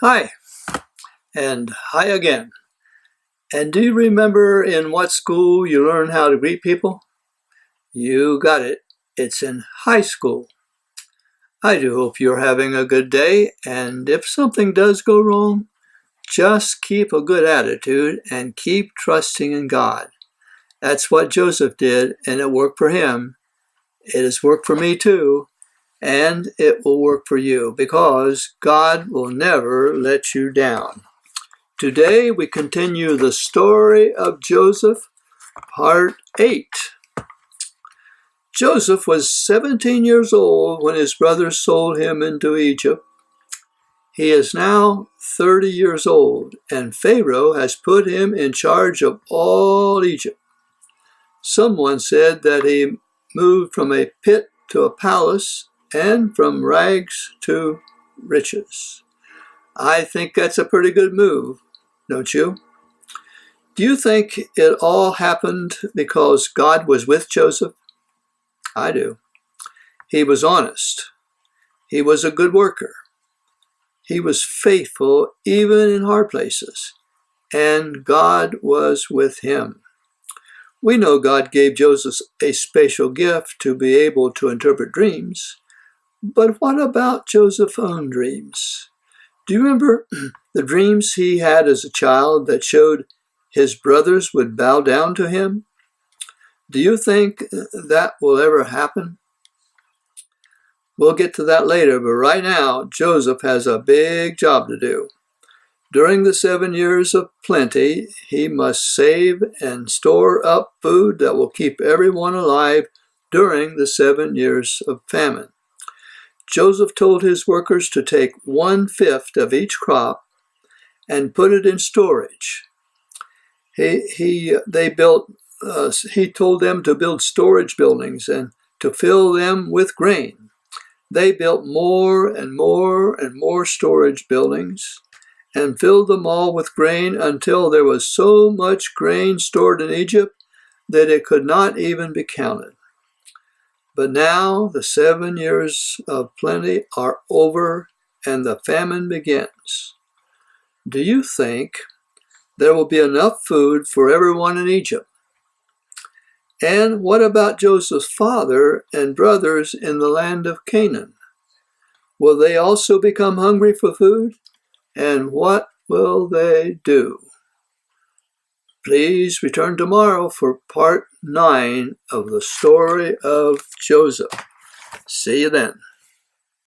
Hi, and hi again. And do you remember in what school you learned how to greet people? You got it. It's in high school. I do hope you're having a good day, and if something does go wrong, just keep a good attitude and keep trusting in God. That's what Joseph did, and it worked for him. It has worked for me too, and it will work for you because God will never let you down. Today we continue the story of Joseph, part 8. Joseph was 17 years old when his brothers sold him into Egypt. He is now 30 years old, and Pharaoh has put him in charge of all Egypt. Someone said that he moved from a pit to a palace and from rags to riches. I think that's a pretty good move, don't you? Do you think it all happened because God was with Joseph? I do. He was honest. He was a good worker. He was faithful even in hard places. And God was with him. We know God gave Joseph a special gift to be able to interpret dreams. But what about Joseph's own dreams? Do you remember the dreams he had as a child that showed his brothers would bow down to him? Do you think that will ever happen? We'll get to that later, but right now, Joseph has a big job to do. During the 7 years of plenty, he must save and store up food that will keep everyone alive during the 7 years of famine. Joseph told his workers to take 1/5 of each crop and put it in storage. He told them to build storage buildings and to fill them with grain. They built more and more and more storage buildings and filled them all with grain until there was so much grain stored in Egypt that it could not even be counted. But now the 7 years of plenty are over and the famine begins. Do you think there will be enough food for everyone in Egypt? And what about Joseph's father and brothers in the land of Canaan? Will they also become hungry for food? And what will they do? Please return tomorrow for part 9 of the story of Joseph. See you then.